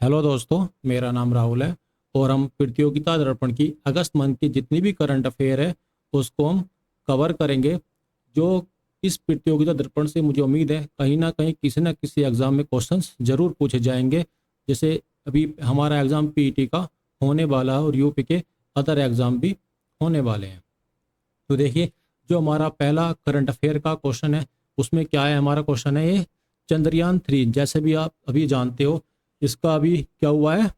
Hello दोस्तों, मेरा नाम राहुल है और हम प्रतियोगिता दर्पण की अगस्त मंथ की जितनी भी करंट अफेयर है उसको हम कवर करेंगे। जो इस प्रतियोगिता दर्पण से मुझे उम्मीद है कहीं ना किसी एग्ज़ाम में क्वेश्चंस जरूर पूछे जाएंगे। जैसे अभी हमारा एग्ज़ाम पीईटी का होने वाला है और यूपी के अदर एग्ज़ाम भी होने वाले हैं। तो देखिए, जो हमारा पहला करंट अफेयर का क्वेश्चन है उसमें क्या है। हमारा क्वेश्चन है ये, चंद्रयान 3 जैसे भी आप अभी जानते हो इसका अभी क्या हुआ है,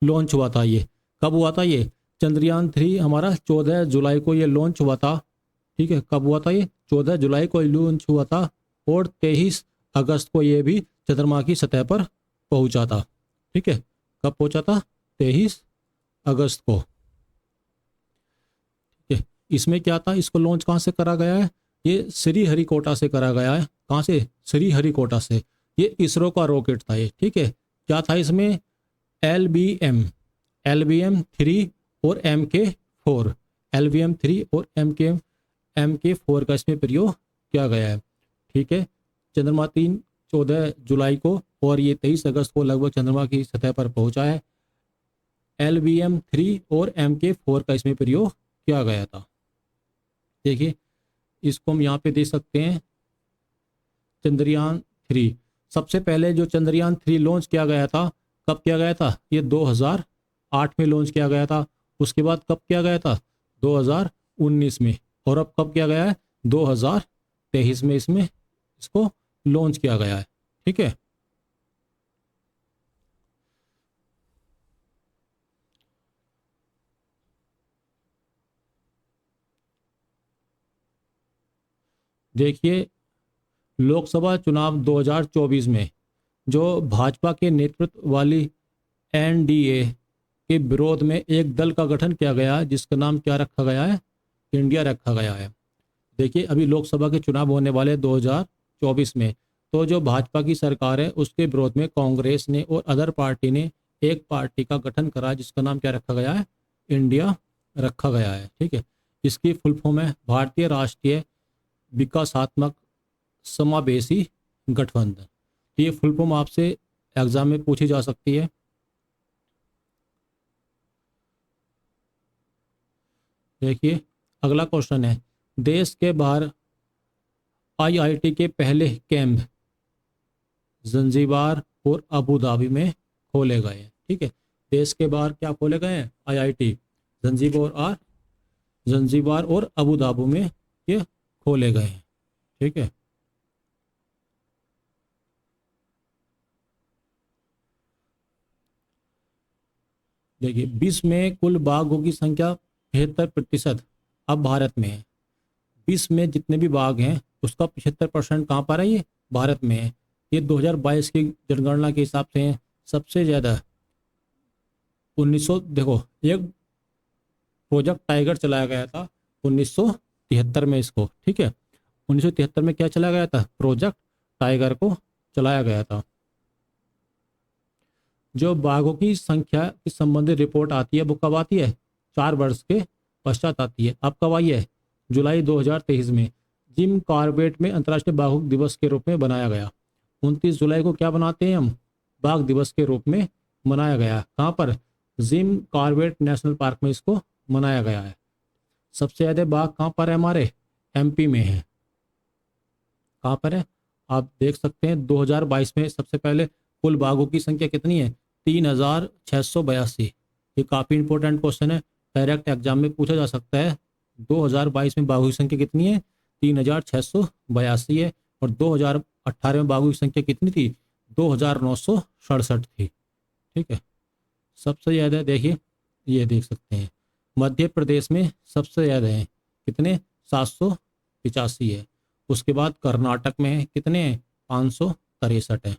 लॉन्च हुआ था। ये कब हुआ था? ये चंद्रयान 3 हमारा 14 जुलाई को ये लॉन्च हुआ था। ठीक है, कब हुआ था? ये 14 जुलाई को लॉन्च हुआ था और 23 अगस्त को ये भी चंद्रमा की सतह पर पहुंचा था। ठीक है, कब पहुंचा था? 23 अगस्त को। ठीक है, इसमें क्या था, इसको लॉन्च कहाँ से करा गया है? ये श्रीहरिकोटा से करा गया है। कहाँ से? श्रीहरिकोटा से। ये इसरो का रॉकेट था ये। ठीक है, क्या था इसमें? LBM 3 और MK 4। LBM 3 और MK 4 का इसमें प्रयोग किया गया है। ठीक है, चंद्रमा 3 14 जुलाई को और ये 23 अगस्त को लगभग चंद्रमा की सतह पर पहुंचा है। LBM 3 और MK 4 का इसमें प्रयोग किया गया था। देखिए, इसको हम यहाँ पे देख सकते हैं। चंद्रयान 3 सबसे पहले जो चंद्रयान 3 लॉन्च किया गया था, कब किया गया था? ये 2008 में लॉन्च किया गया था। उसके बाद कब किया गया था? 2019 में। और अब कब किया गया है? 2023 में इसमें इसको लॉन्च किया गया है। ठीक है, देखिए, लोकसभा चुनाव 2024 में जो भाजपा के नेतृत्व वाली एनडीए के विरोध में एक दल का गठन किया गया है जिसका नाम क्या रखा गया है? इंडिया रखा गया है। देखिए, अभी लोकसभा के चुनाव होने वाले 2024 में, तो जो भाजपा की सरकार है उसके विरोध में कांग्रेस ने और अदर पार्टी ने एक पार्टी का गठन करा जिसका नाम क्या रखा गया है? इंडिया रखा गया है। ठीक है, इसकी फुल फॉर्म है भारतीय राष्ट्रीय विकासात्मक समावेशी गठबंधन। ये फुल फॉर्म आपसे एग्जाम में पूछी जा सकती है। देखिए, अगला क्वेश्चन है, देश के बाहर आईआईटी के पहले कैंप जंजीबार और अबू धाबी में खोले गए हैं। ठीक है, देश के बाहर क्या खोले गए हैं? आईआईटी जंजीबार और अबू धाबी में ये खोले गए हैं। ठीक है, देखिए, विश्व में कुल बाघों की संख्या 75% अब भारत में है। विश्व में जितने भी बाघ हैं उसका 75% कहाँ पर है? ये भारत में है। ये 2022 की जनगणना के हिसाब से है सबसे ज़्यादा। 1900 देखो, एक प्रोजेक्ट टाइगर चलाया गया था 1973 में इसको। ठीक है, 1973 में क्या चलाया गया था? प्रोजेक्ट टाइगर को चलाया गया था। जो बाघों की संख्या की संबंधित रिपोर्ट आती है वो कब आती है? 4 वर्ष के पश्चात आती है। अब कब आई है? जुलाई 2023 में। जिम कॉर्बेट में अंतर्राष्ट्रीय बाघ दिवस के रूप में बनाया गया। 29 जुलाई को क्या बनाते हैं हम? बाघ दिवस के रूप में मनाया गया। कहाँ पर? जिम कॉर्बेट नेशनल पार्क में इसको मनाया गया है। सबसे ज़्यादा बाघ कहाँ पर है? हमारे एमपी में है। कहाँ पर है? आप देख सकते हैं 2022 में सबसे पहले कुल बाघों की संख्या कितनी है? 3682। ये काफ़ी इंपॉर्टेंट क्वेश्चन है, डायरेक्ट एग्जाम में पूछा जा सकता है। 2022 में बाघों की संख्या कितनी है? 3682 है। और 2018 में बाघों की संख्या कितनी थी? 2967 थी। ठीक है, सबसे ज़्यादा देखिए, ये देख सकते हैं मध्य प्रदेश में सबसे ज़्यादा है। कितने? 785 है। उसके बाद कर्नाटक में है कितने हैं? 563 है।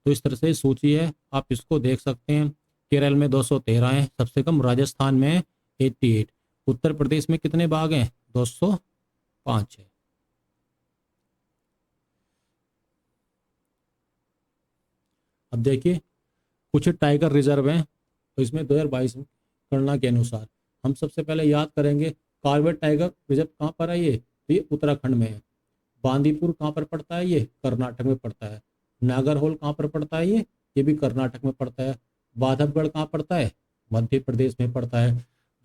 तो इस तरह से सूची है, आप इसको देख सकते हैं। केरल में 213 है सबसे कम, राजस्थान में 88, उत्तर प्रदेश में कितने बाघ हैं? 205 है। अब देखिए, कुछ टाइगर रिजर्व हैं तो इसमें 2022 गणना के अनुसार हम सबसे पहले याद करेंगे कॉर्बेट टाइगर रिजर्व कहाँ पर है? ये उत्तराखंड में है। बांदीपुर कहाँ पर पड़ता है? ये कर्नाटक में पड़ता है। नागरहोल कहाँ पर पड़ता है? ये ये भी कर्नाटक में पड़ता है। बांधवगढ़ कहाँ पड़ता है? मध्य प्रदेश में पड़ता है।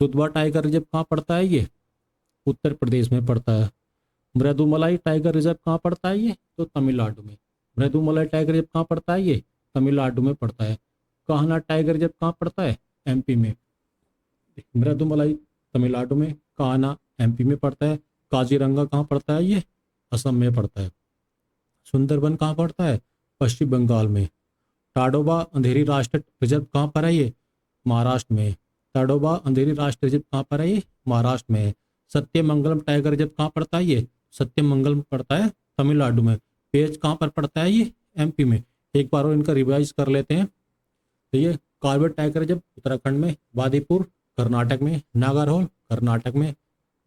दुधवा टाइगर रिजर्व कहाँ पड़ता है? ये उत्तर प्रदेश में पड़ता है। मृदुमलाई टाइगर रिजर्व कहाँ पड़ता है? ये तो तमिलनाडु में। मृदुमलाई टाइगर रिजर्व कहाँ पड़ता है? ये तमिलनाडु में पड़ता है। कान्हा टाइगर रिजर्व कहाँ पड़ता है? एमपी में। मृदुमलाई तमिलनाडु में, कान्हा एमपी में पड़ता है। काजीरंगा कहाँ पड़ता है? ये असम में पड़ता है। सुंदरबन कहाँ पड़ता है? पश्चिम बंगाल में। टाडोबा अंधेरी राष्ट्रीय रिजर्व कहाँ पर है? ये महाराष्ट्र में। टाडोबा अंधेरी राष्ट्रीय रिजर्व कहाँ पर है? ये महाराष्ट्र में। सत्यमंगलम टाइगर रिजर्व कहाँ पड़ता है? ये सत्यमंगलम पड़ता है तमिलनाडु में। पेज कहाँ पर पड़ता है? ये एमपी में। एक बार और इनका रिवाइज कर लेते हैं। तो ये कॉर्बेट टाइगर रिजर्व उत्तराखंड में, बादीपुर कर्नाटक में, नागरहोल कर्नाटक में,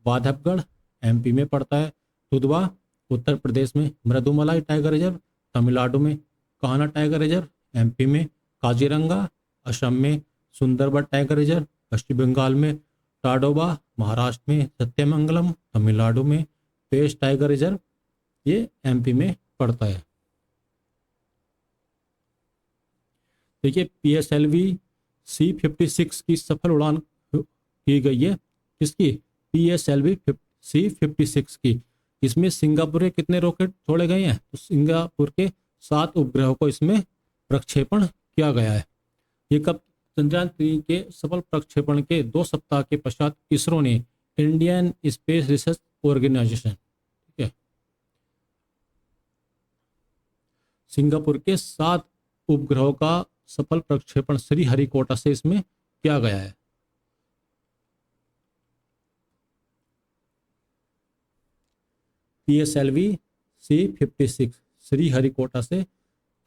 बांधवगढ़ एमपी में पड़ता है, दुधवा उत्तर प्रदेश में, मृदुमलाई टाइगर रिजर्व तमिलनाडु में, कान्हा टाइगर रिजर्व एमपी में, काजीरंगा असम में, सुंदरबन टाइगर रिजर्व पश्चिम बंगाल में, टाडोबा महाराष्ट्र में, सत्यमंगलम तमिलनाडु में, पेश टाइगर रिजर्व ये एमपी में पड़ता है। देखिए PSLV C-56 की सफल उड़ान की गई है। किसकी? PSLV C-56 की। इसमें सिंगापुर के कितने रॉकेट छोड़े गए हैं? तो सिंगापुर के 7 उपग्रहों को इसमें प्रक्षेपण किया गया है। ये कब? चंद्रयान 3 के सफल प्रक्षेपण के 2 सप्ताह के पश्चात इसरो ने इंडियन स्पेस रिसर्च ऑर्गेनाइजेशन, ठीक है, सिंगापुर के 7 उपग्रहों का सफल प्रक्षेपण श्रीहरिकोटा से इसमें किया गया है। PSLV C-56 श्रीहरिकोटा से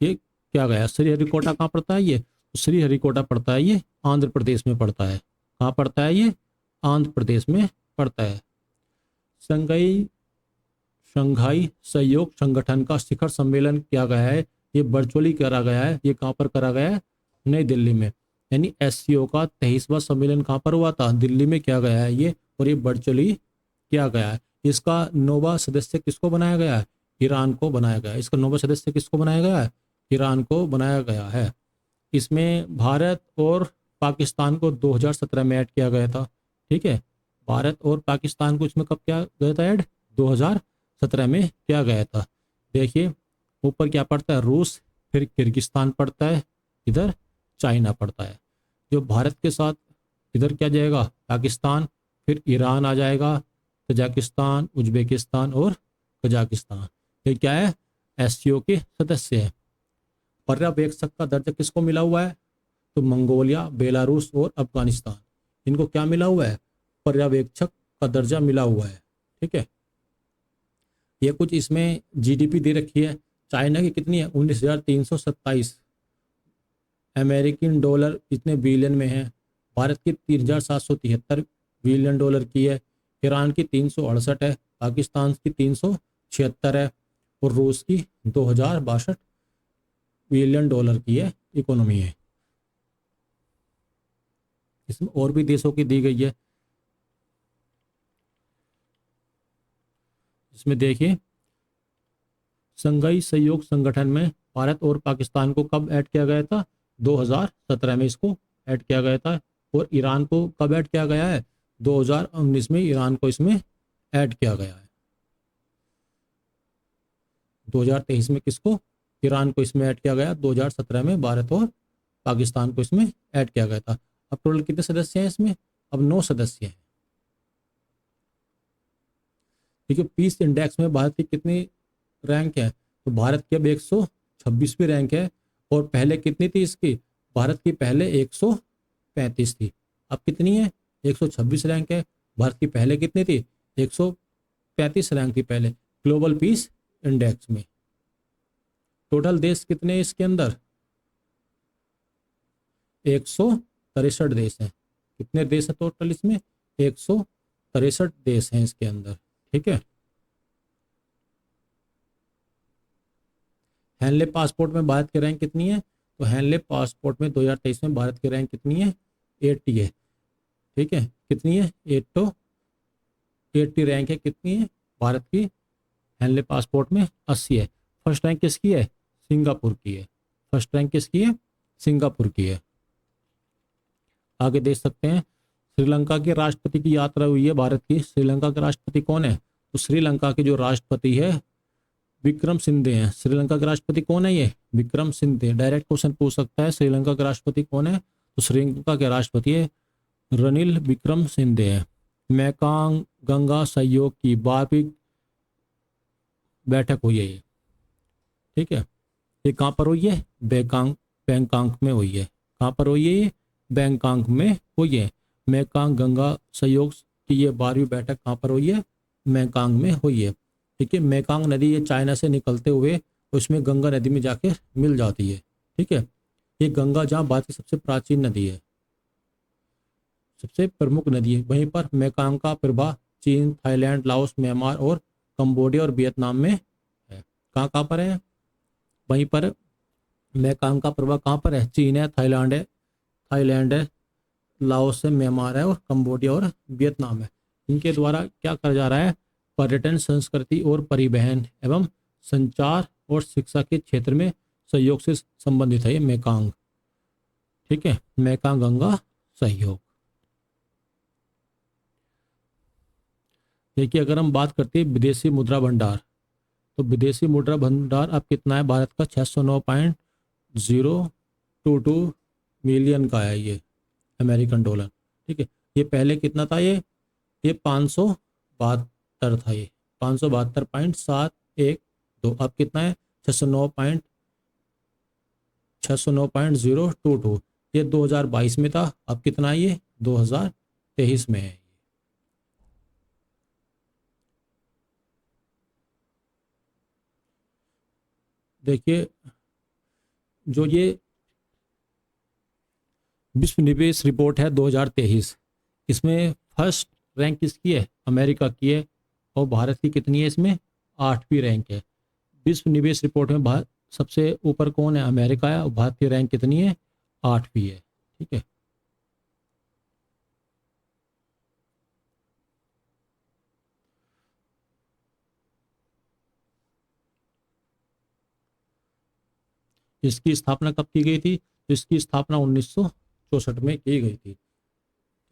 ये किया गया। श्रीहरिकोटा कहाँ पड़ता है? ये श्रीहरिकोटा पड़ता है, ये आंध्र प्रदेश में पड़ता है। कहाँ पड़ता है? ये आंध्र प्रदेश में पड़ता है। शंघाई सहयोग संगठन का शिखर सम्मेलन किया गया है। ये वर्चुअली करा गया है। ये कहाँ पर करा गया है? नई दिल्ली में। यानी SCO का 23वां सम्मेलन कहाँ पर हुआ था? दिल्ली में किया गया है ये, और ये वर्चुअली किया गया है। इसका नोवा सदस्य किसको बनाया गया है? ईरान को बनाया गया है। इसका नोवा सदस्य किसको बनाया गया है? ईरान को बनाया गया है। इसमें भारत और पाकिस्तान को 2017 में ऐड किया गया था। ठीक है, भारत और पाकिस्तान को इसमें कब किया गया था ऐड? 2017 में किया गया था। देखिए ऊपर क्या पड़ता है? रूस, फिर किर्गिस्तान पड़ता है, इधर चाइना पड़ता है। जो भारत के साथ इधर क्या जाएगा? पाकिस्तान, फिर ईरान आ जाएगा, तजाकिस्तान, उज्बेकिस्तान और कजाकिस्तान। ये क्या है? SCO के सदस्य हैं। पर्यवेक्षक का दर्जा किसको मिला हुआ है? तो मंगोलिया, बेलारूस और अफगानिस्तान, इनको क्या मिला हुआ है? पर्यवेक्षक का दर्जा मिला हुआ है। ठीक है, ये कुछ इसमें GDP दे रखी है। चाइना की कितनी है? 19,327 अमेरिकन डॉलर, इतने बिलियन में है। भारत की 3,773 बिलियन डॉलर की है। ईरान की 368 है, पाकिस्तान की 376 है, और रूस की 2,062 बिलियन डॉलर की है इकोनॉमी है। इसमें और भी देशों की दी गई है। इसमें देखिए शंघाई सहयोग संगठन में भारत और पाकिस्तान को कब ऐड किया गया था? 2017 में इसको ऐड किया गया था। और ईरान को कब ऐड किया गया है? 2019 में ईरान को इसमें ऐड किया गया है। 2023 में किसको? ईरान को इसमें ऐड किया गया। 2017 में भारत और पाकिस्तान को इसमें ऐड किया गया था। अब टोटल कितने सदस्य हैं इसमें? अब 9 सदस्य हैं। देखिए पीस इंडेक्स में भारत की कितनी रैंक है? तो भारत की अब 126वीं रैंक है। और पहले कितनी थी इसकी? भारत की पहले 135 थी, अब कितनी है? 126 रैंक है। भारत की पहले कितनी थी? 135 रैंक थी पहले ग्लोबल पीस इंडेक्स में। टोटल देश कितने इसके अंदर? 163 देश हैं। कितने देश हैं टोटल इसमें? 163 देश हैं इसके अंदर। ठीक है, हेनले पासपोर्ट में भारत की रैंक कितनी है? तो हेनले पासपोर्ट में 2023 में भारत की रैंक कितनी है? 80 है। ठीक है, कितनी है? 80 रैंक है। कितनी है भारत की? हेनले पासपोर्ट में 80 है। फर्स्ट रैंक किसकी है? सिंगापुर की है। फर्स्ट रैंक किसकी है? सिंगापुर की है। आगे देख सकते हैं श्रीलंका के राष्ट्रपति की यात्रा हुई है भारत की। श्रीलंका के राष्ट्रपति कौन है? तो श्रीलंका के जो राष्ट्रपति है विक्रम सिंघे हैं। श्रीलंका के राष्ट्रपति कौन है? ये विक्रम सिंघे। डायरेक्ट क्वेश्चन पूछ सकता है श्रीलंका के राष्ट्रपति कौन है? तो श्रीलंका के राष्ट्रपति है रनिल विक्रम सिंघे है। मैकांग गंगा सहयोग की 12वीं बैठक हुई है ये, ठीक है। ये कहाँ पर हुई है? बैंकॉक में हुई है। कहाँ पर हुई है ये? बैंकॉक में हुई है। मैकांग गंगा सहयोग की ये 12वीं बैठक कहाँ पर हुई है? बैंकॉक में हुई है, ठीक है। मैकांग नदी ये चाइना से निकलते हुए उसमें गंगा नदी में जाके मिल जाती है, ठीक है। ये गंगा जहाँ भारत की सबसे प्राचीन नदी है, सबसे प्रमुख नदी है। वहीं पर मैकांग का प्रवाह चीन, थाईलैंड, लाओस, म्यांमार और कंबोडिया और वियतनाम में है। कहाँ कहाँ पर है? वहीं पर मैकांग का प्रवाह कहाँ पर है? चीन है, थाईलैंड है, लाओस है, म्यांमार है और कंबोडिया और वियतनाम है। इनके द्वारा क्या करा जा रहा है? पर्यटन, संस्कृति और परिवहन एवं संचार और शिक्षा के क्षेत्र में सहयोग से संबंधित है ये मैकांग, ठीक है। मैकांग गंगा सहयोग। देखिए अगर हम बात करते हैं विदेशी मुद्रा भंडार, तो विदेशी मुद्रा भंडार अब कितना है? भारत का 609.022 मिलियन का है ये अमेरिकन डॉलर, ठीक है। ये पहले कितना था? ये 572 था, ये 572.712। अब कितना है? 609.022। ये 2022 में था। अब कितना है? ये 2023 में है। देखिए जो ये विश्व निवेश रिपोर्ट है 2023, इसमें फर्स्ट रैंक किसकी है? अमेरिका की है। और भारत की कितनी है? इसमें 8वीं रैंक है। विश्व निवेश रिपोर्ट में भारत सबसे ऊपर कौन है? अमेरिका है। और भारत की रैंक कितनी है? 8वीं है, ठीक है। इसकी स्थापना कब की गई थी? इसकी स्थापना 1964 में की गई थी,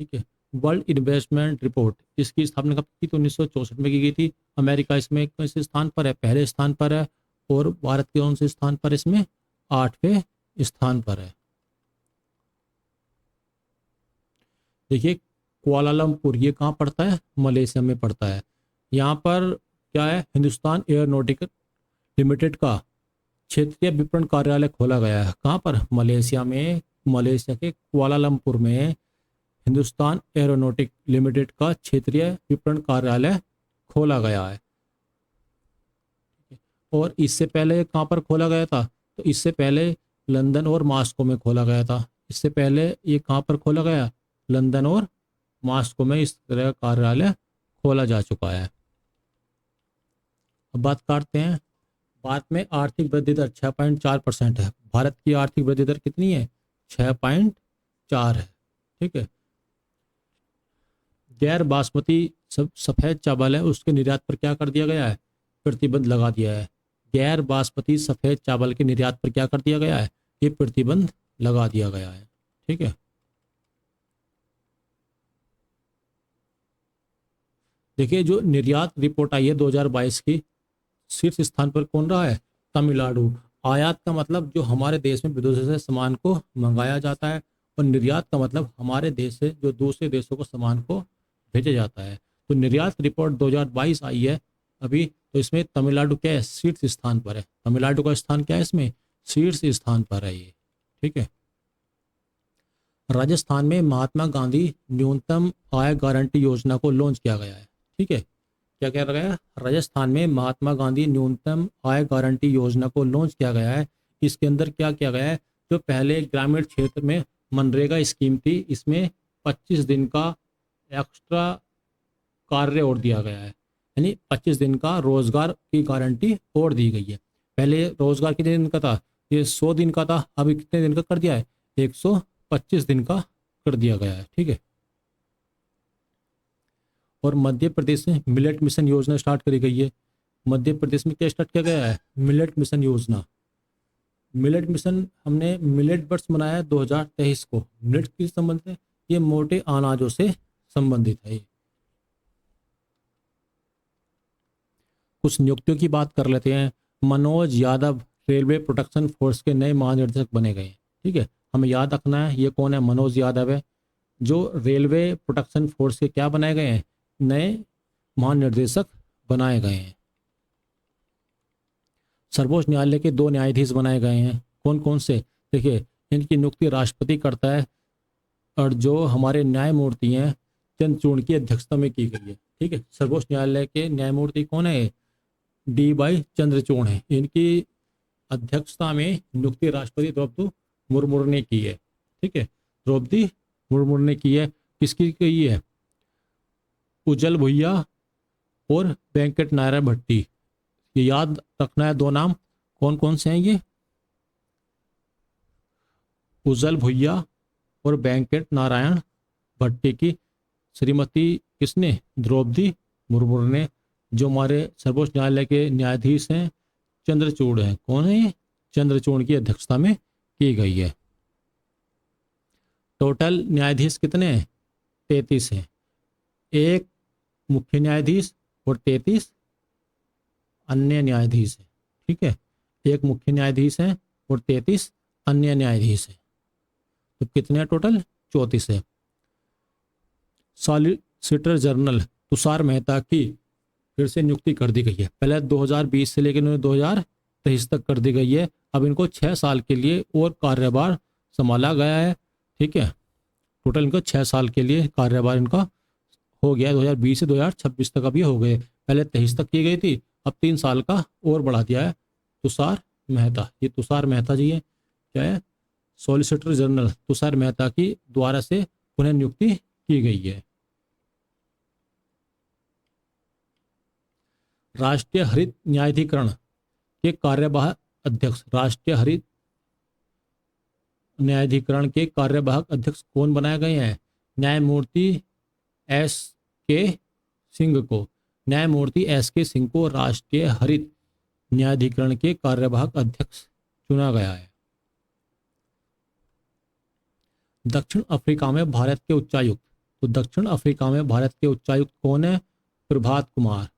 ठीक है। वर्ल्ड इन्वेस्टमेंट रिपोर्ट, इसकी स्थापना कब की? तो 1964 में की गई थी। अमेरिका इसमें कौन से स्थान पर है? पहले स्थान पर है। और भारत के कौन से स्थान पर? इसमें 8वें स्थान पर है। देखिए कुआलालंपुर ये कहाँ पड़ता है? मलेशिया में पड़ता है। यहाँ पर क्या है? हिंदुस्तान एयरोनॉटिकल लिमिटेड का क्षेत्रीय विपणन कार्यालय खोला गया है। कहाँ पर? मलेशिया में। मलेशिया के कुआलालंपुर में हिंदुस्तान एरोनॉटिक लिमिटेड का क्षेत्रीय विपणन कार्यालय खोला गया है। और इससे पहले कहाँ पर खोला गया था? तो इससे पहले लंदन और मॉस्को में खोला गया था। इससे पहले ये कहाँ पर खोला गया? लंदन और मॉस्को में इस तरह का कार्यालय खोला जा चुका है। अब बात करते हैं भारत में आर्थिक वृद्धि दर 6.4% है। भारत की आर्थिक वृद्धि दर कितनी है? 6.4 है, ठीक है। गैर बासमती सफ़ेद चावल है उसके निर्यात पर क्या कर दिया गया है? प्रतिबंध लगा दिया है। गैर बासमती सफ़ेद चावल के निर्यात पर क्या कर दिया गया है? ये प्रतिबंध लगा दिया गया है, ठीक है। देखिए जो निर्यात रिपोर्ट आई है 2022 की, शीर्ष स्थान पर कौन रहा है? तमिलनाडु। आयात का मतलब जो हमारे देश में विदेशों से सामान को मंगाया जाता है, और निर्यात का मतलब हमारे देश से जो दूसरे देशों को सामान को भेजा जाता है। तो निर्यात रिपोर्ट 2022 आई है अभी, तो इसमें तमिलनाडु क्या है? शीर्ष स्थान पर है। तमिलनाडु का स्थान क्या है? इसमें शीर्ष स्थान पर है ये, ठीक है। राजस्थान में महात्मा गांधी न्यूनतम आय गारंटी योजना को लॉन्च किया गया है, ठीक है। क्या किया गया? राजस्थान में महात्मा गांधी न्यूनतम आय गारंटी योजना को लॉन्च किया गया है। इसके अंदर क्या किया गया है? जो पहले ग्रामीण क्षेत्र में मनरेगा स्कीम थी, इसमें 25 दिन का एक्स्ट्रा कार्य और दिया गया है, यानी 25 दिन का रोजगार की गारंटी और दी गई है। पहले रोजगार कितने दिन का था? ये 100 दिन का था। अभी कितने दिन का कर दिया है? 125 दिन का कर दिया गया है, ठीक है। और मध्य प्रदेश में मिलेट मिशन योजना स्टार्ट करी गई है। मध्य प्रदेश में क्या स्टार्ट किया गया है? मिलेट मिशन योजना। मिलेट मिशन हमने मिलेट वर्ष मनाया 2023 को। मिलेट किस संबंधित है? ये मोटे अनाजों से संबंधित है। कुछ नियुक्तियों की बात कर लेते हैं। Manoj Yadav railway protection force के नए महानिदेशक बने गए हैं। ठीक है, हमें याद रखना है ये कौन है, मनोज यादव है, जो रेलवे प्रोटेक्शन फोर्स के क्या बनाए गए हैं, नए महानिर्देशक बनाए गए हैं। सर्वोच्च न्यायालय के 2 न्यायाधीश बनाए गए हैं। कौन कौन से? देखिए, इनकी नियुक्ति राष्ट्रपति करता है और जो हमारे न्यायमूर्ति हैं चंद्रचूड़ की अध्यक्षता में की गई है। ठीक है, सर्वोच्च न्यायालय के न्यायमूर्ति कौन है? DY चंद्रचूड़ है। इनकी अध्यक्षता में नियुक्ति राष्ट्रपति द्रौपदी मुर्मू ने की है। ठीक है, द्रौपदी मुर्मू ने की है। किसकी की है? उज्जवल भुइया और वेंकट नारायण भट्टी। ये याद रखना है, 2 नाम कौन कौन से हैं ये? उज्जवल भुइया और वेंकट नारायण भट्टी की श्रीमती किसने? द्रौपदी मुर्मू ने। जो हमारे सर्वोच्च न्यायालय के न्यायाधीश हैं चंद्रचूड़ हैं। कौन है ये? चंद्रचूड़ की अध्यक्षता में की गई है। टोटल न्यायाधीश कितने हैं? 33 हैं। एक मुख्य न्यायाधीश और 33 अन्य न्यायाधीश हैं। ठीक है, एक मुख्य न्यायाधीश है और 33 अन्य न्यायाधीश हैं। तो कितने टोटल? 34 है। सॉलिसिटर जनरल तुषार मेहता की फिर से नियुक्ति कर दी गई है। पहले 2020 से लेकर 2023 तक कर दी गई है। अब इनको 6 साल के लिए और कार्यभार संभाला गया है। ठीक है, टोटल इनको 6 साल के लिए कार्यभार इनका हो गया है। 2020 से 2026 तक अब ये हो गए। पहले 23 तक की गई थी, अब 3 साल का और बढ़ा दिया है तुषार मेहता। ये तुषार मेहता जी है, क्या है? सॉलिसिटर जनरल तुषार मेहता की द्वारा से पुनः नियुक्ति की गई है। राष्ट्रीय हरित न्यायाधिकरण के कार्यवाहक अध्यक्ष, राष्ट्रीय हरित न्यायाधिकरण के कार्यवाहक अध्यक्ष कौन बनाए गए हैं? न्यायमूर्ति SK सिंह को। न्यायमूर्ति SK सिंह को राष्ट्रीय हरित न्यायाधिकरण के कार्यवाहक अध्यक्ष चुना गया है। दक्षिण अफ्रीका में भारत के उच्चायुक्त, तो दक्षिण अफ्रीका में भारत के उच्चायुक्त कौन है? प्रभात कुमार।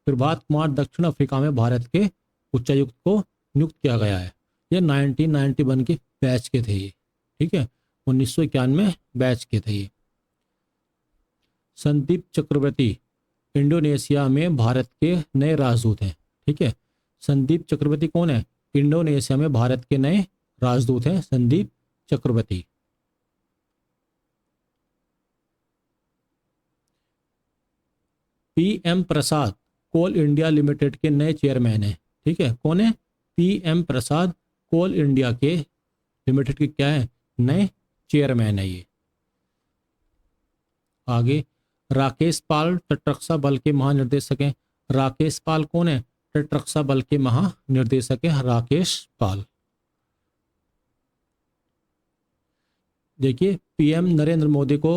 प्रभात कुमार दक्षिण अफ्रीका में भारत के उच्चायुक्त को नियुक्त किया गया है। ये 1991 के बैच के थे ये। ठीक है, 1991 बैच के थे ये। संदीप चक्रवर्ती इंडोनेशिया में भारत के नए राजदूत हैं। ठीक है, संदीप चक्रवर्ती कौन है? इंडोनेशिया में भारत के नए राजदूत हैं संदीप चक्रवर्ती। PM प्रसाद कोल इंडिया लिमिटेड के नए चेयरमैन हैं। ठीक है, कौन है? PM प्रसाद कोल इंडिया के लिमिटेड के क्या है? नए चेयरमैन है ये। आगे राकेश पाल तटरक्षा बल के महानिर्देशक हैं। राकेश पाल कौन है? तटरक्षा बल के महानिर्देशक है राकेश पाल। देखिए, PM नरेंद्र मोदी को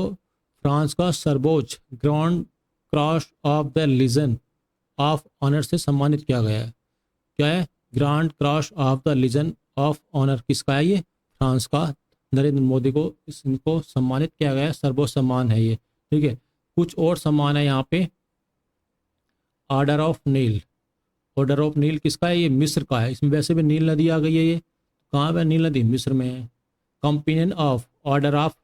फ्रांस का सर्वोच्च Grand Cross of the Legion of Honour से सम्मानित किया गया है। क्या है? Grand Cross of the Legion of Honour किसका है? ये फ्रांस का। नरेंद्र मोदी को इनको सम्मानित किया गया है, सर्वोच्च सम्मान है ये। ठीक है, कुछ और सम्मान है यहाँ पे। Order of Neel, order of Neel किसका है? ये मिस्र का है। इसमें वैसे भी नील नदी आ गई है। ये कहाँ पे? नील नदी मिस्र में है। कंपेनियन ऑफ ऑर्डर ऑफ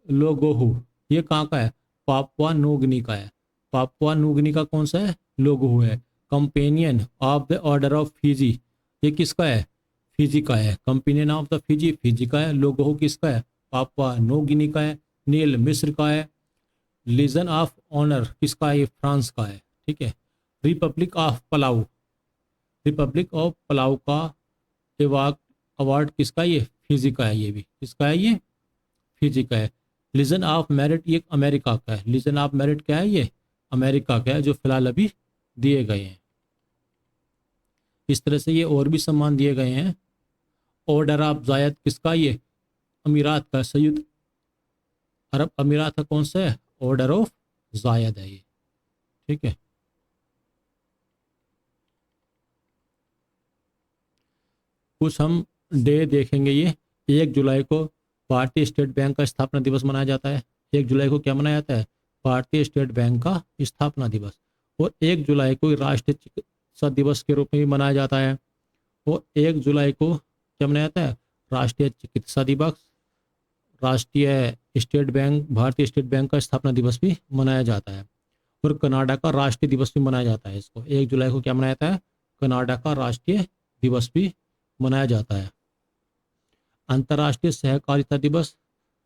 लोगोहू, ये कहाँ का है? पापुआ न्यूगिनी का है। पापुआ न्यूगिनी का कौन सा है? लोगोहू है। Companion of the order of Fiji, ये किसका है? फिजी का है। Companion of the Fiji, Fiji का है। लोगोहू किसका है? पापुआ न्यूगिनी का है। नील मिस्र का है। लीजन ऑफ ऑनर किसका है? ये फ्रांस का है। ठीक है, Republic of Palau, Republic of Palau का अवार्ड किसका? ये फिजी का है। ये भी किसका है? ये फिजी का है। लीजन ऑफ मेरिट ये अमेरिका का है। लीजन ऑफ मेरिट क्या है? ये अमेरिका का है, जो फिलहाल अभी दिए गए हैं। इस तरह से ये और भी सम्मान दिए गए हैं। ऑर्डर ऑफ जायद किसका? ये अमीरात का, संयुक्त अरब अमीरात का कौन सा है? ऑर्डर ऑफ जायद है ये। ठीक है, कुछ हम डे देखेंगे। ये 1 जुलाई को भारतीय स्टेट बैंक का स्थापना दिवस मनाया जाता है। 1 जुलाई को क्या मनाया जाता है? भारतीय स्टेट बैंक का स्थापना दिवस। और 1 जुलाई को राष्ट्रीय चिकित्सा दिवस के रूप में भी मनाया जाता है। और 1 जुलाई को क्या मनाया जाता है? राष्ट्रीय चिकित्सा दिवस, राष्ट्रीय स्टेट बैंक, भारतीय स्टेट बैंक का स्थापना दिवस भी मनाया जाता है। और कनाडा का राष्ट्रीय दिवस भी मनाया जाता है। इसको 1 जुलाई को क्या मनाया जाता है? कनाडा का राष्ट्रीय दिवस भी मनाया जाता है। अंतर्राष्ट्रीय सहकारिता दिवस,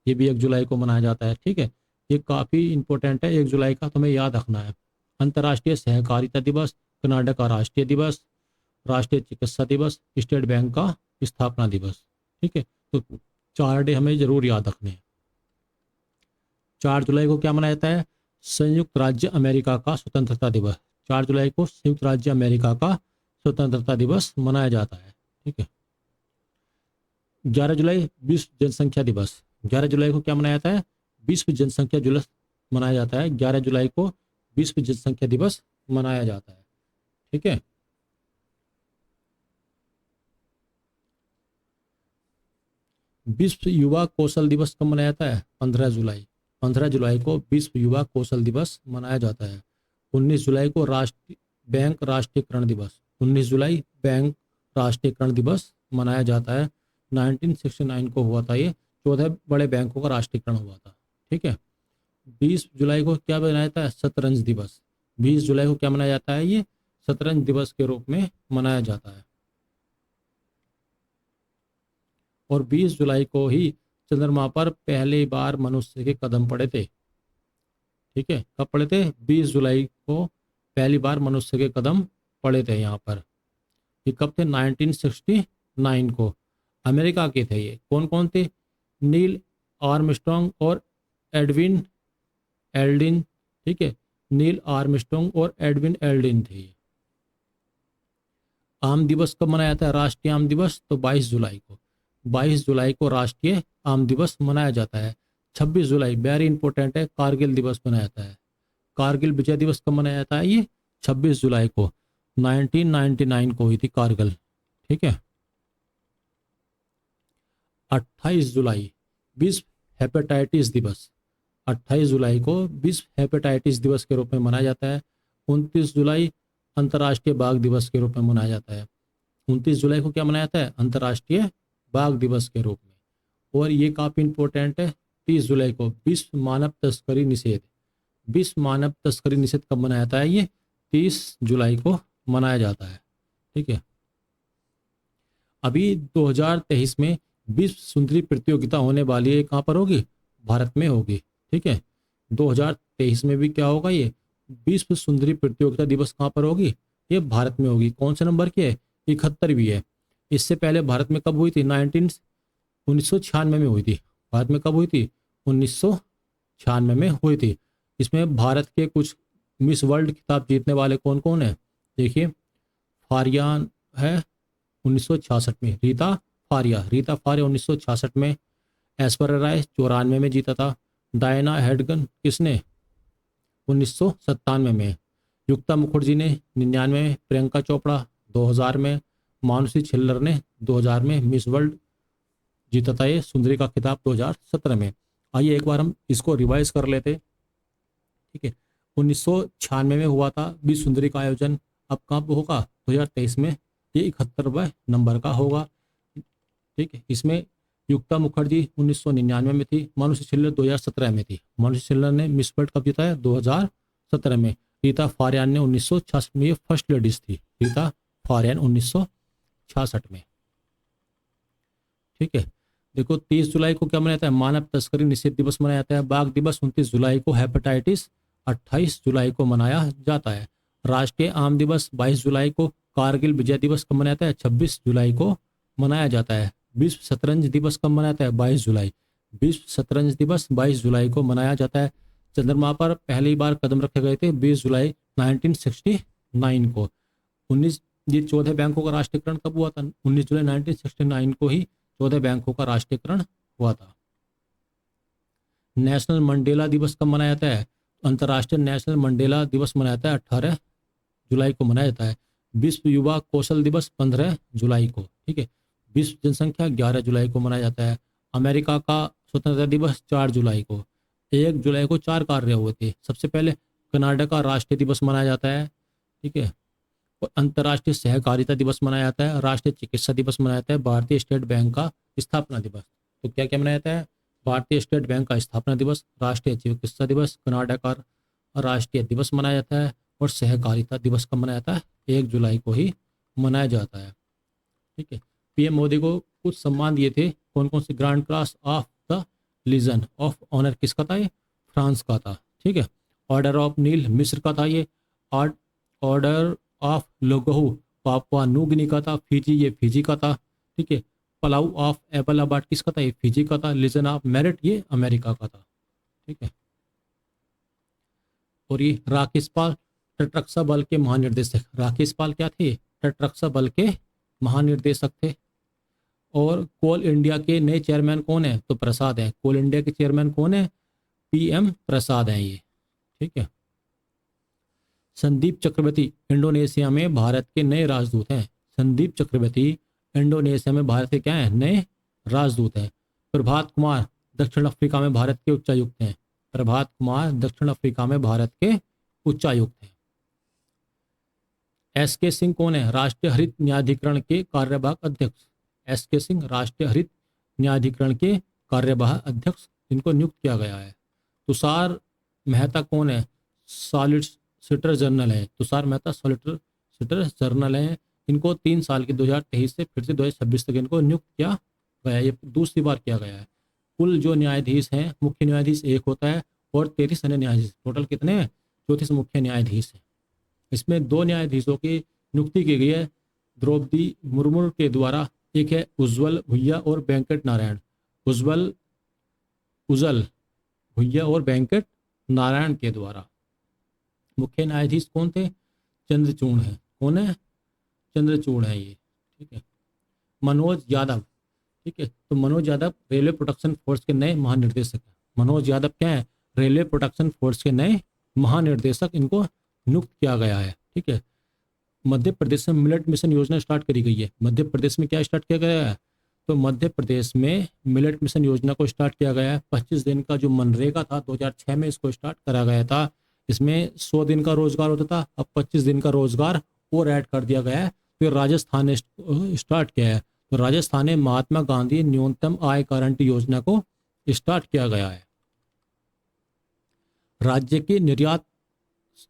ये भी 1 जुलाई को मनाया जाता है। ठीक है, ये काफ़ी इंपॉर्टेंट है 1 जुलाई का, तुम्हें याद रखना है। अंतर्राष्ट्रीय सहकारिता दिवस, कनाडा का राष्ट्रीय दिवस, राष्ट्रीय चिकित्सा दिवस, स्टेट बैंक का स्थापना दिवस। ठीक है, तो 4 डे हमें जरूर याद रखने हैं। 4 जुलाई को क्या मनाया जाता है? संयुक्त राज्य अमेरिका का स्वतंत्रता दिवस। 4 जुलाई को संयुक्त राज्य अमेरिका का स्वतंत्रता दिवस मनाया जाता है। ठीक है, 11 जुलाई विश्व जनसंख्या दिवस। 11 जुलाई को क्या मनाया जाता है? विश्व जनसंख्या दिवस मनाया जाता है। 11 जुलाई को विश्व जनसंख्या दिवस मनाया जाता है। ठीक है, विश्व युवा कौशल दिवस कब मनाया जाता है? 15 जुलाई। 15 जुलाई को विश्व युवा कौशल दिवस मनाया जाता है। 19 जुलाई को बैंक राष्ट्रीयकरण दिवस। 19 जुलाई बैंक राष्ट्रीयकरण दिवस मनाया जाता है। 1969 को हुआ था ये, 14 बड़े बैंकों का राष्ट्रीयकरण हुआ था। ठीक है, 20 जुलाई को क्या मनाया जाता है? शतरंज दिवस। 20 जुलाई को क्या मनाया जाता है? ये शतरंज दिवस के रूप में मनाया जाता है। और 20 जुलाई को ही चंद्रमा पर पहली बार मनुष्य के कदम पड़े थे। ठीक है, कब पड़े थे? 20 जुलाई को पहली बार मनुष्य के कदम पड़े थे यहाँ पर। ये कब थे? 1969 को। अमेरिका के थे ये। कौन कौन थे? नील आर्मस्ट्रॉन्ग और एडविन एल्डिन। ठीक है, नील आर्मस्ट्रॉन्ग और एडविन एल्डिन थे ये। आम दिवस कब मनाया जाता है? राष्ट्रीय आम दिवस तो 22 जुलाई को। 22 जुलाई को राष्ट्रीय आम दिवस मनाया जाता है। 26 जुलाई वेरी इंपॉर्टेंट है, कारगिल दिवस मनाया जाता है। कारगिल विजय दिवस कब मनाया जाता है? ये 26 जुलाई को 1999 को हुई थी कारगिल। ठीक है, 28 जुलाई विश्व हेपेटाइटिस दिवस। 28 जुलाई को विश्व हेपेटाइटिस दिवस के रूप में मनाया जाता है। 29 जुलाई अंतर्राष्ट्रीय बाघ दिवस के रूप में मनाया जाता है। 29 जुलाई को क्या मनाया जाता है? अंतर्राष्ट्रीय बाघ दिवस के रूप में। और ये काफ़ी इंपॉर्टेंट है, 30 जुलाई को विश्व मानव तस्करी निषेध। विश्व मानव तस्करी निषेध कब मनाया जाता है? ये 30 जुलाई को मनाया जाता है। ठीक है, अभी 2023 में विश्व सुंदरी प्रतियोगिता होने वाली है। कहाँ पर होगी? भारत में होगी। ठीक है, 2023 में भी क्या होगा? ये विश्व सुंदरी प्रतियोगिता दिवस कहाँ पर होगी? ये भारत में होगी। कौन से नंबर की है? 71वीं है। इससे पहले भारत में कब हुई थी? 1996 में हुई थी। भारत में कब हुई थी? 1996 में हुई थी। इसमें भारत के कुछ मिस वर्ल्ड खिताब जीतने वाले कौन कौन है? देखिए, फारियान है 1966 में, रीता फारिया 1966 में, ऐश्वर्या राय 94 में जीता था, डायना हेडगन किसने? 1997 में, युक्ता मुखर्जी ने 99 में, प्रियंका चोपड़ा 2000 में, मानुषी छिल्लर ने 2000 में मिस वर्ल्ड जीता था ये सुंदरी का खिताब 2017 में। आइए एक बार हम इसको रिवाइज कर लेते। ठीक है, 1996 में हुआ था विश्व सुंदरी का आयोजन। अब कब होगा? 2023 में। ये 71वें नंबर का होगा। ठीक है, इसमें युक्ता मुखर्जी 1999 में थी, मानुषी छिल्लर 2017 में थी। मानुषी छिल्लर ने मिस वर्ल्ड कब जीता है? 2017 में। रीता फारियान ने 1966 में, ये फर्स्ट लेडीज थी, रीता फारियान 1966 में। ठीक है, देखो 30 जुलाई को क्या मनाया जाता है? मानव तस्करी निषेध दिवस मनाया जाता है। बाघ दिवस 29 जुलाई को, हेपेटाइटिस 28 जुलाई को मनाया जाता है। राष्ट्रीय आम दिवस 22 जुलाई को। कारगिल विजय दिवस कब मनाया जाता है? 26 जुलाई को मनाया जाता है। विश्व शतरंज दिवस कब मनाया जाता है? 22 जुलाई। विश्व शतरंज दिवस 22 जुलाई को मनाया जाता है। चंद्रमा पर पहली बार कदम रखे गए थे 20 जुलाई 1969 को। 19 ये 14 बैंकों का राष्ट्रीयकरण कब हुआ था? 19 जुलाई 1969 को ही 14 बैंकों का राष्ट्रीयकरण हुआ था। नेशनल मंडेला दिवस कब मनाया जाता है? अंतर्राष्ट्रीय नेशनल मंडेला दिवस मनाया जाता है 18 जुलाई को मनाया जाता है। विश्व युवा कौशल दिवस 15 जुलाई को। ठीक है, विश्व जनसंख्या 11 जुलाई को मनाया जाता है। अमेरिका का स्वतंत्रता दिवस 4 जुलाई को। 1 जुलाई को 4 कार्य हुए थे। सबसे पहले कनाडा का राष्ट्रीय दिवस मनाया जाता है, ठीक है, और अंतर्राष्ट्रीय सहकारिता दिवस मनाया जाता है, राष्ट्रीय चिकित्सा दिवस मनाया जाता है, भारतीय स्टेट बैंक का स्थापना दिवस। तो क्या क्या मनाया जाता है? भारतीय स्टेट बैंक का स्थापना दिवस, राष्ट्रीय चिकित्सा दिवस, कनाडा का राष्ट्रीय दिवस मनाया जाता है, और सहकारिता दिवस कब मनाया जाता है? 1 जुलाई को ही मनाया जाता है, ठीक है। पीएम मोदी को कुछ सम्मान दिए थे, कौन कौन से? Grand Cross of the Legion of Honour किसका था? ये फ्रांस का था, ठीक है। ऑर्डर ऑफ नील मिस्र का था ये। Order of लोगोहू Papua New Guinea का था। फिजी ये फिजी का था, ठीक है। पलाऊ ऑफ एबलाबाद किसका था? ये फिजी का था। लीजन ऑफ मेरिट ये अमेरिका का था, ठीक है। और ये राकेश पाल तटरक्षा बल के महानिर्देशक, राकेश पाल क्या थे? तटरक्षा बल के महानिर्देशक थे। और कोल इंडिया के नए चेयरमैन कौन है? तो प्रसाद है। कोल इंडिया के चेयरमैन कौन है? पीएम प्रसाद हैं ये, ठीक है। संदीप चक्रवर्ती इंडोनेशिया में भारत के नए राजदूत हैं। संदीप चक्रवर्ती इंडोनेशिया में भारत के क्या हैं? नए राजदूत हैं। प्रभात कुमार दक्षिण अफ्रीका में भारत के उच्चायुक्त हैं। प्रभात कुमार दक्षिण अफ्रीका में भारत के उच्चायुक्त हैं। एसके सिंह कौन है? राष्ट्रीय हरित न्यायाधिकरण के कार्यवाहक अध्यक्ष। एसके सिंह राष्ट्रीय हरित न्यायाधिकरण के कार्यवाहक अध्यक्ष, इनको नियुक्त किया गया है। तुषार मेहता कौन है? सॉलिसिटर जनरल है। तुषार मेहता सॉलिसिटर जनरल हैं। इनको 3 साल के 2023 से फिर से 2026 तक इनको नियुक्त किया गया है। ये दूसरी बार किया गया है। कुल जो न्यायाधीश हैं, मुख्य न्यायाधीश 1 होता है और 33 अन्य न्यायाधीश, टोटल कितने हैं? 34 मुख्य न्यायाधीश हैं। इसमें 2 न्यायाधीशों की नियुक्ति की गई है द्रौपदी मुर्मू के द्वारा। एक है उज्जवल भुइया और वेंकट नारायण। उज्जवल भुइया और वेंकट नारायण के द्वारा। मुख्य न्यायाधीश कौन थे? चंद्रचूड़ है। कौन है? चंद्रचूड़ है ये, ठीक है। मनोज यादव, ठीक है। तो Manoj Yadav railway protection force के नए महानिर्देशक हैं। मनोज यादव क्या है? रेलवे प्रोटेक्शन फोर्स के नए महानिर्देशक, इनको नियुक्त किया गया है, ठीक है। मध्य प्रदेश में मिलेट मिशन योजना स्टार्ट करी गई है। मध्य प्रदेश में क्या स्टार्ट किया गया है? तो मध्य प्रदेश में मिलेट मिशन योजना को स्टार्ट किया गया है। 25 दिन का जो मनरेगा था 2006 में इसको स्टार्ट करा गया था। इसमें 100 दिन का रोजगार होता था, अब 25 दिन का रोजगार और ऐड कर दिया गया है। फिर राजस्थान ने स्टार्ट किया है। तो राजस्थान में महात्मा गांधी न्यूनतम आय गारंटी योजना को स्टार्ट किया गया है। राज्य के निर्यात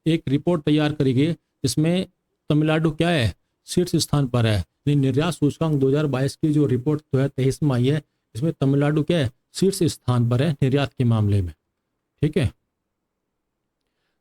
एक रिपोर्ट तैयार करी गई, जिसमें तमिलनाडु क्या है? शीर्ष स्थान पर है। निर्यात सूचकांक 2022 की जो रिपोर्ट 2023 में आई है, इसमें तमिलनाडु क्या है? शीर्ष स्थान पर है निर्यात के मामले में, ठीक है।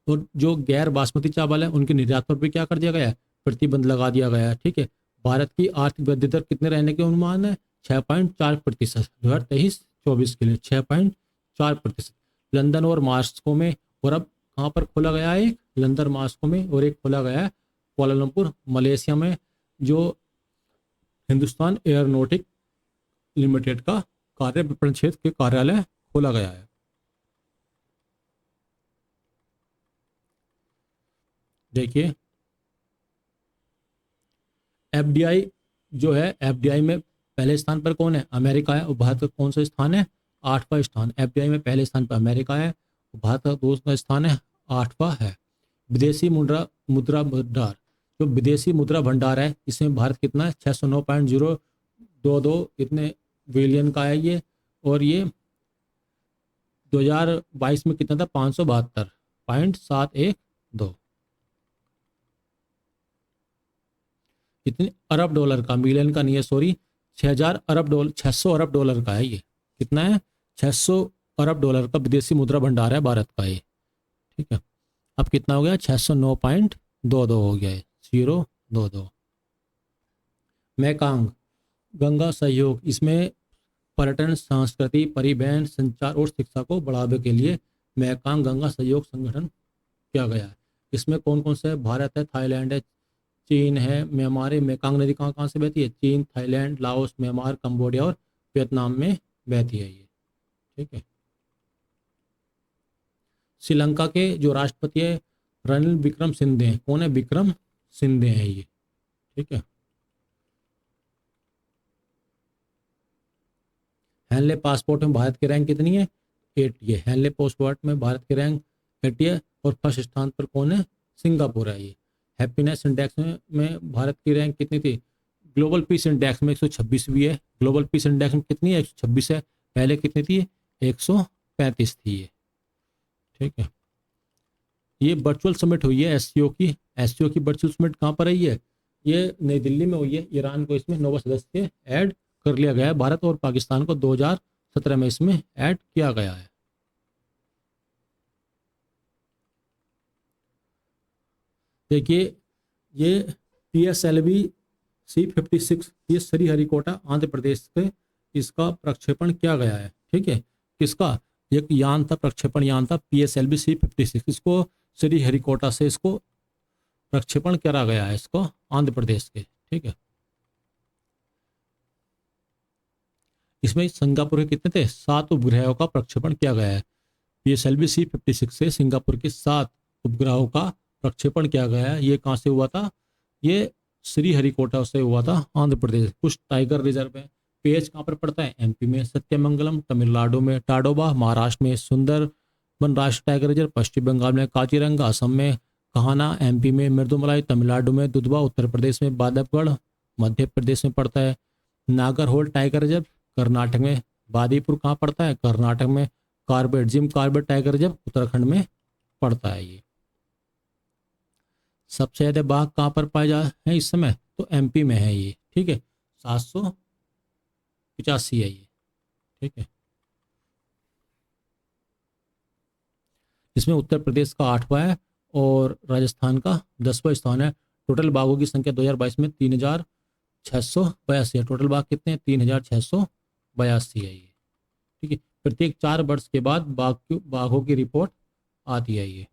और जो गैर बासमती चावल है उनके निर्यात पर भी क्या कर दिया गया है? प्रतिबंध लगा दिया गया है, ठीक है। भारत की आर्थिक वृद्धि दर कितने रहने के अनुमान है? 6.4% 2023-24 के लिए 6.4%। लंदन और मॉस्को में, और अब कहाँ पर खोला गया है? एक लंदन मॉस्को में, और एक खोला गया है कुआलालंपुर मलेशिया में, जो हिंदुस्तान एयरोनॉटिक लिमिटेड का कार्य विपणन क्षेत्र के कार्यालय खोला गया है। देखिए एफडीआई जो है, एफडीआई में पहले स्थान पर कौन है? अमेरिका है। और भारत का कौन सा स्थान है? 8वां स्थान। एफडीआई में पहले स्थान पर अमेरिका है, भारत का दूसरा स्थान है, 8वां है। विदेशी मुद्रा भंडार, जो विदेशी मुद्रा भंडार है, इसमें भारत कितना है? 609.022 इतने बिलियन का है ये। और ये 2022 में कितना था? 572.712 कितने अरब डॉलर का, मिलियन का नहीं है, सॉरी, 600 अरब डॉलर का है ये। कितना है? 600 अरब डॉलर का विदेशी मुद्रा भंडार है भारत का ये, ठीक है। अब कितना हो गया? 609.22 हो गया है, 022। मैकांग गंगा सहयोग, इसमें पर्यटन, संस्कृति, परिवहन, संचार और शिक्षा को बढ़ावे के लिए मैकांग गंगा सहयोग संगठन किया गया है। इसमें कौन कौन से है? भारत है, थाईलैंड है, चीन है, म्यांमार है। मैकांग नदी कहाँ कहाँ से बहती है? चीन, थाईलैंड, लाओस, म्यांमार, कंबोडिया और वियतनाम में बहती है ये, ठीक है। श्रीलंका के जो राष्ट्रपति है रणिल विक्रमसिंघे हैं। कौन है? विक्रमसिंघे हैं ये, ठीक है। हेनले पासपोर्ट में भारत की रैंक कितनी है? 80 है। हेनले पासपोर्ट में भारत की रैंक 80 है और फर्स्ट स्थान पर कौन है? सिंगापुर है। ये हैप्पीनेस इंडेक्स में भारत की रैंक कितनी थी? ग्लोबल पीस इंडेक्स में 126 भी है। ग्लोबल पीस इंडेक्स में कितनी है? 126 है। पहले कितनी थी? 135 थी ये। ठीक है। ये वर्चुअल समिट हुई है एससीओ की। एससीओ की वर्चुअल समिट कहाँ पर हुई है? ये नई दिल्ली में हुई है। ईरान को इसमें नोवा सदस्य ऐड कर लिया गया है। भारत और पाकिस्तान को 2017 में इसमें ऐड किया गया है। देखिए ये PSLV C56 ये श्रीहरिकोटा आंध्र प्रदेश से इसका प्रक्षेपण किया गया है। ठीक है। किसका? एक यान था, प्रक्षेपण यान था PSLV C56। इसको श्रीहरिकोटा से इसको प्रक्षेपण करा गया है, इसको आंध्र प्रदेश के। ठीक है। इसमें सिंगापुर के कितने थे? 7 उपग्रहों का प्रक्षेपण किया गया है। PSLV C56 से सिंगापुर के 7 उपग्रहों का प्रक्षेपण किया गया है। ये कहाँ से हुआ था? ये श्रीहरिकोटा से हुआ था, आंध्र प्रदेश। कुछ टाइगर रिजर्व है। पेज कहाँ पर पड़ता है? MP में सत्यमंगलम, तमिलनाडु में टाडोबा, महाराष्ट्र में सुंदरबन राष्ट्रीय टाइगर रिजर्व, पश्चिम बंगाल में काजीरंगा, असम में कहाना, MP में मृदुमलाई, तमिलनाडु में दुधवा, उत्तर प्रदेश में बांधवगढ़, मध्य प्रदेश में पड़ता है नागरहोल टाइगर रिजर्व, कर्नाटक में बादीपुर कहाँ पड़ता है? कर्नाटक में Corbett, Jim Corbett tiger reserve Uttarakhand में पड़ता है। ये सबसे ज्यादा बाघ कहाँ पर पाए जा रहे हैं इस समय? तो MP में है ये। ठीक है। 785 है ये। ठीक है। इसमें उत्तर प्रदेश का 8वां है और राजस्थान का 10वां स्थान है। टोटल बाघों की संख्या 2022 में 3682 है। टोटल बाघ कितने हैं? 3682 है ये। ठीक है। प्रत्येक 4 वर्ष के बाद बाघों की रिपोर्ट आती है ये।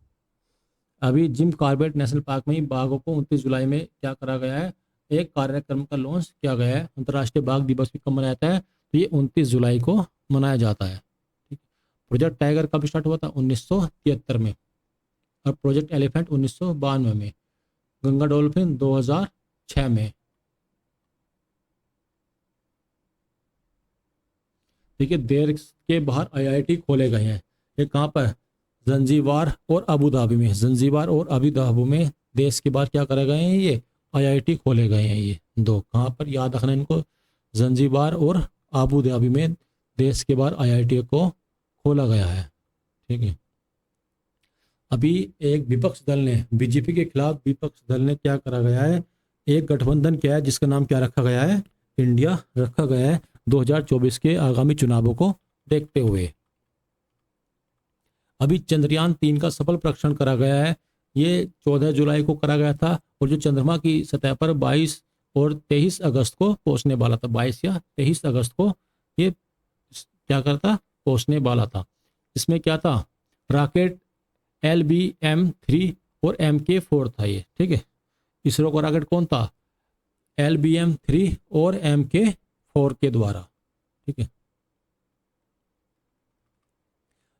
अभी जिम कॉर्बेट नेशनल पार्क में ही बाघों को 29 जुलाई में क्या करा गया है? एक कार्यक्रम का लॉन्च किया गया है। अंतर्राष्ट्रीय बाघ दिवस भी कब मनाया जाता है? तो ये 29 जुलाई को मनाया जाता है। ठीक। प्रोजेक्ट टाइगर कब स्टार्ट हुआ था? 1973 में। और प्रोजेक्ट एलिफेंट 1992 में। गंगा डॉल्फिन 2006 में। ठीक है। देश के बाहर IIT खोले गए हैं। ये कहाँ पर? जंजीबार और अबू धाबी में। जंजीबार और अबू धाबी में देश के बाहर क्या करे गए हैं? ये IIT खोले गए हैं। ये दो कहाँ पर? याद रखना इनको। जंजीबार और अबू धाबी में देश के बाहर IIT को खोला गया है। ठीक है। अभी एक विपक्ष दल ने BJP के खिलाफ विपक्ष दल ने क्या करा गया है? एक गठबंधन किया है जिसका नाम क्या रखा गया है? इंडिया रखा गया है। 2024 के आगामी चुनावों को देखते हुए अभी चंद्रयान 3 का सफल परीक्षण करा गया है। ये 14 जुलाई को करा गया था और जो चंद्रमा की सतह पर 22 और 23 अगस्त को पहुंचने वाला था। 22 या 23 अगस्त को ये क्या करता? पहुंचने वाला था। इसमें क्या था? रॉकेट LBM-3 और MK-4 था ये। ठीक है। इसरो का रॉकेट कौन था? LBM-3 और MK-4 के द्वारा। ठीक है।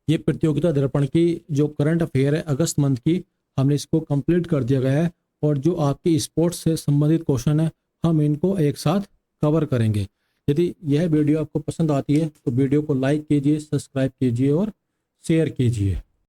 ये प्रतियोगिता दर्पण की जो करंट अफेयर है अगस्त मंथ की, हमने इसको कंप्लीट कर दिया गया है। और जो आपकी स्पोर्ट्स से संबंधित क्वेश्चन है हम इनको एक साथ कवर करेंगे। यदि यह वीडियो आपको पसंद आती है तो वीडियो को लाइक कीजिए, सब्सक्राइब कीजिए और शेयर कीजिए।